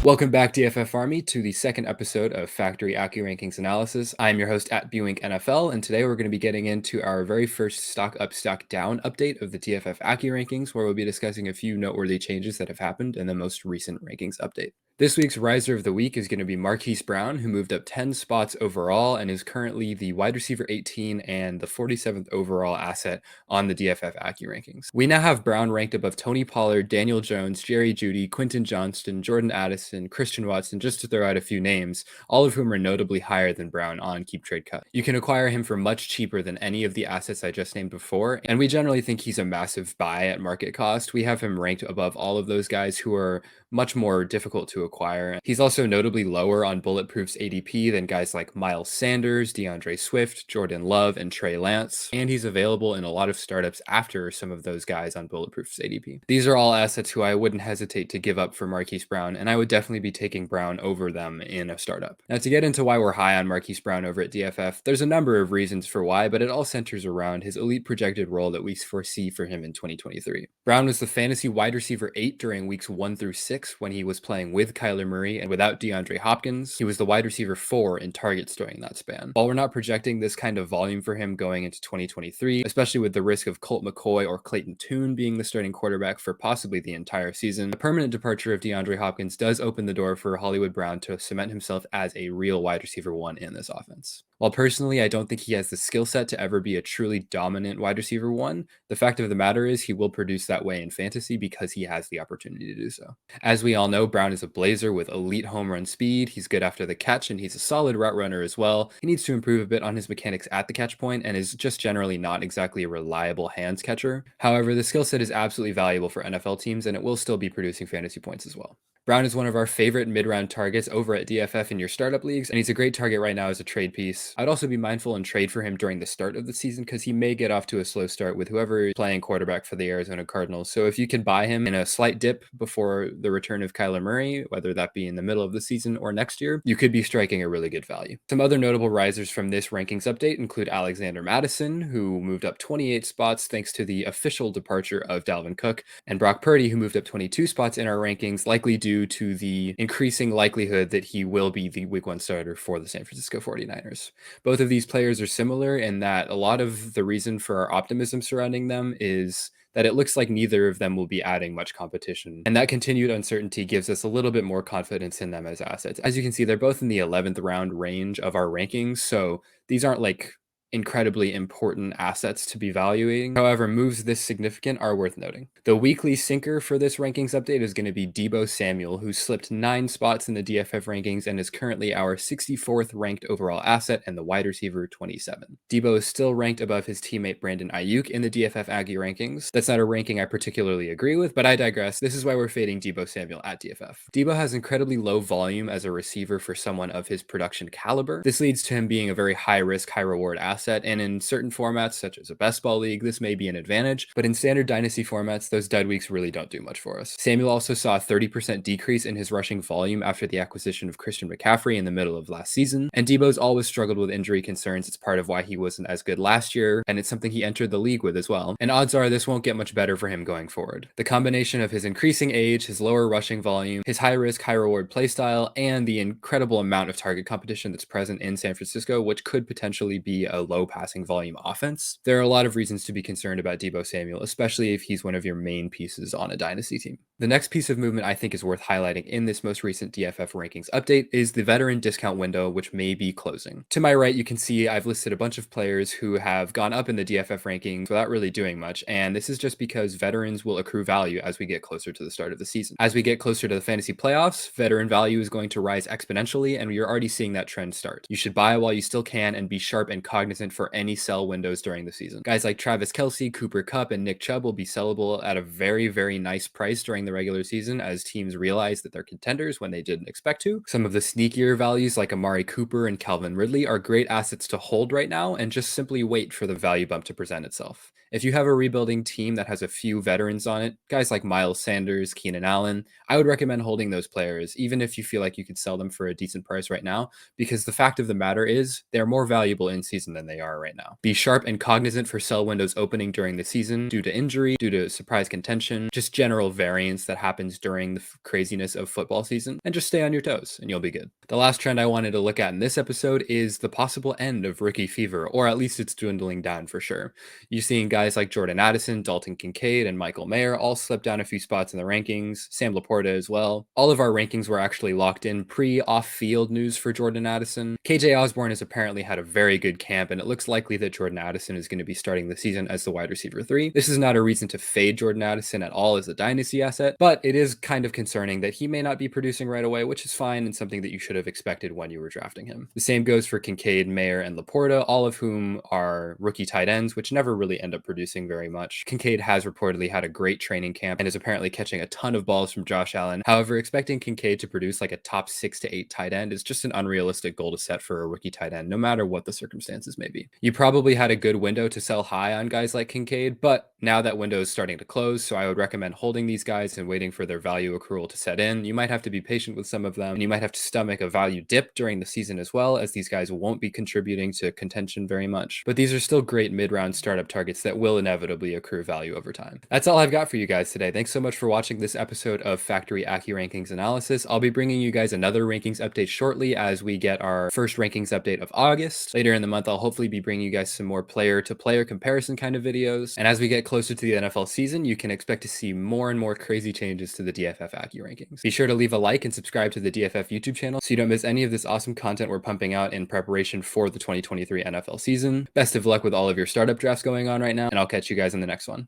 Welcome back, DFF Army, to the second episode of Factory AccuRankings Analysis. I'm your host at Buink NFL, and today we're going to be getting into our very first stock up, stock down update of the DFF AccuRankings, where we'll be discussing a few noteworthy changes that have happened in the most recent rankings update. This week's Riser of the Week is going to be Marquise Brown, who moved up 10 spots overall and is currently the wide receiver 18 and the 47th overall asset on the DFF AccuRankings. We now have Brown ranked above Tony Pollard, Daniel Jones, Jerry Jeudy, Quentin Johnston, Jordan Addison, Christian Watson, just to throw out a few names, all of whom are notably higher than Brown on Keep Trade Cut. You can acquire him for much cheaper than any of the assets I just named before, and we generally think he's a massive buy at market cost. We have him ranked above all of those guys who are much more difficult to acquire. He's also notably lower on Bulletproof's ADP than guys like Miles Sanders, DeAndre Swift, Jordan Love, and Trey Lance, and he's available in a lot of startups after some of those guys on Bulletproof's ADP. These are all assets who I wouldn't hesitate to give up for Marquise Brown, and I would definitely be taking Brown over them in a startup. Now, to get into why we're high on Marquise Brown over at DFF, there's a number of reasons for why, but it all centers around his elite projected role that we foresee for him in 2023. Brown was the fantasy wide receiver 8 during weeks 1 through 6 when he was playing with Kyler Murray and without DeAndre Hopkins. He was the wide receiver 4 in targets during that span. While we're not projecting this kind of volume for him going into 2023, especially with the risk of Colt McCoy or Clayton Tune being the starting quarterback for possibly the entire season, the permanent departure of DeAndre Hopkins does open the door for Hollywood Brown to cement himself as a real wide receiver 1 in this offense. While personally, I don't think he has the skill set to ever be a truly dominant wide receiver 1, the fact of the matter is he will produce that way in fantasy because he has the opportunity to do so. As we all know, Brown is a blazer with elite home run speed. He's good after the catch, and he's a solid route runner as well. He needs to improve a bit on his mechanics at the catch point and is just generally not exactly a reliable hands catcher. However, the skill set is absolutely valuable for NFL teams, and it will still be producing fantasy points as well. Brown is one of our favorite mid-round targets over at DFF in your startup leagues, and he's a great target right now as a trade piece. I'd also be mindful and trade for him during the start of the season because he may get off to a slow start with whoever is playing quarterback for the Arizona Cardinals. So if you can buy him in a slight dip before the return of Kyler Murray, whether that be in the middle of the season or next year, you could be striking a really good value. Some other notable risers from this rankings update include Alexander Mattison, who moved up 28 spots thanks to the official departure of Dalvin Cook, and Brock Purdy, who moved up 22 spots in our rankings, likely due to the increasing likelihood that he will be the week 1 starter for the San Francisco 49ers. Both of these players are similar in that a lot of the reason for our optimism surrounding them is that it looks like neither of them will be adding much competition. And that continued uncertainty gives us a little bit more confidence in them as assets. As you can see, they're both in the 11th round range of our rankings. So these aren't like incredibly important assets to be valuing. However, moves this significant are worth noting. The weekly sinker for this rankings update is going to be Deebo Samuel, who slipped 9 spots in the DFF rankings and is currently our 64th ranked overall asset and the wide receiver 27. Deebo is still ranked above his teammate Brandon Ayuk in the DFF Aggie rankings. That's not a ranking I particularly agree with, but I digress. This is why we're fading Deebo Samuel at DFF. Deebo has incredibly low volume as a receiver for someone of his production caliber. This leads to him being a very high risk, high reward asset, and in certain formats such as a best ball league, this may be an advantage, but in standard dynasty formats, those dud weeks really don't do much for us. Samuel also saw a 30% decrease in his rushing volume after the acquisition of Christian McCaffrey in the middle of last season, and Deebo's always struggled with injury concerns. It's part of why he wasn't as good last year, and it's something he entered the league with as well, and odds are this won't get much better for him going forward. The combination of his increasing age, his lower rushing volume, his high risk, high reward playstyle, and the incredible amount of target competition that's present in San Francisco, which could potentially be a low passing volume offense, there are a lot of reasons to be concerned about Deebo Samuel, especially if he's one of your main pieces on a dynasty team. The next piece of movement I think is worth highlighting in this most recent DFF rankings update is the veteran discount window, which may be closing. To my right, you can see I've listed a bunch of players who have gone up in the DFF rankings without really doing much, and this is just because veterans will accrue value as we get closer to the start of the season. As we get closer to the fantasy playoffs, veteran value is going to rise exponentially, and you're already seeing that trend start. You should buy while you still can and be sharp and cognizant for any sell windows during the season. Guys like Travis Kelce, Cooper Kupp, and Nick Chubb will be sellable at a very, very nice price during the regular season as teams realize that they're contenders when they didn't expect to. Some of the sneakier values like Amari Cooper and Calvin Ridley are great assets to hold right now and just simply wait for the value bump to present itself. If you have a rebuilding team that has a few veterans on it, guys like Miles Sanders, Keenan Allen, I would recommend holding those players, even if you feel like you could sell them for a decent price right now, because the fact of the matter is they're more valuable in season than they are right now. Be sharp and cognizant for sell windows opening during the season due to injury, due to surprise contention, just general variance that happens during the craziness of football season, and just stay on your toes and you'll be good. The last trend I wanted to look at in this episode is the possible end of rookie fever, or at least it's dwindling down for sure. You're seeing guys like Jordan Addison, Dalton Kincaid, and Michael Mayer all slip down a few spots in the rankings, Sam Laporta as well. All of our rankings were actually locked in pre-off-field news for Jordan Addison. KJ Osborne has apparently had a very good camp, and it looks likely that Jordan Addison is going to be starting the season as the wide receiver 3. This is not a reason to fade Jordan Addison at all as a dynasty asset, but it is kind of concerning that he may not be producing right away, which is fine and something that you should have expected when you were drafting him. The same goes for Kincaid, Mayer, and Laporta, all of whom are rookie tight ends, which never really end up producing very much. Kincaid has reportedly had a great training camp and is apparently catching a ton of balls from Josh Allen. However, expecting Kincaid to produce like a top 6 to 8 tight end is just an unrealistic goal to set for a rookie tight end, no matter what the circumstances may be. You probably had a good window to sell high on guys like Kincaid, but now that window is starting to close, so I would recommend holding these guys and waiting for their value accrual to set in. You might have to be patient with some of them, and you might have to stomach a value dip during the season as well, as these guys won't be contributing to contention very much. But these are still great mid-round startup targets that will inevitably accrue value over time. That's all I've got for you guys today. Thanks so much for watching this episode of Factory AccuRankings Analysis. I'll be bringing you guys another rankings update shortly as we get our first rankings update of August. Later in the month, I'll hopefully be bringing you guys some more player-to-player comparison kind of videos. And as we get closer to the NFL season, you can expect to see more and more crazy changes to the DFF AccuRankings. Be sure to leave a like and subscribe to the DFF YouTube channel so you don't miss any of this awesome content we're pumping out in preparation for the 2023 NFL season. Best of luck with all of your startup drafts going on right now, and I'll catch you guys in the next one.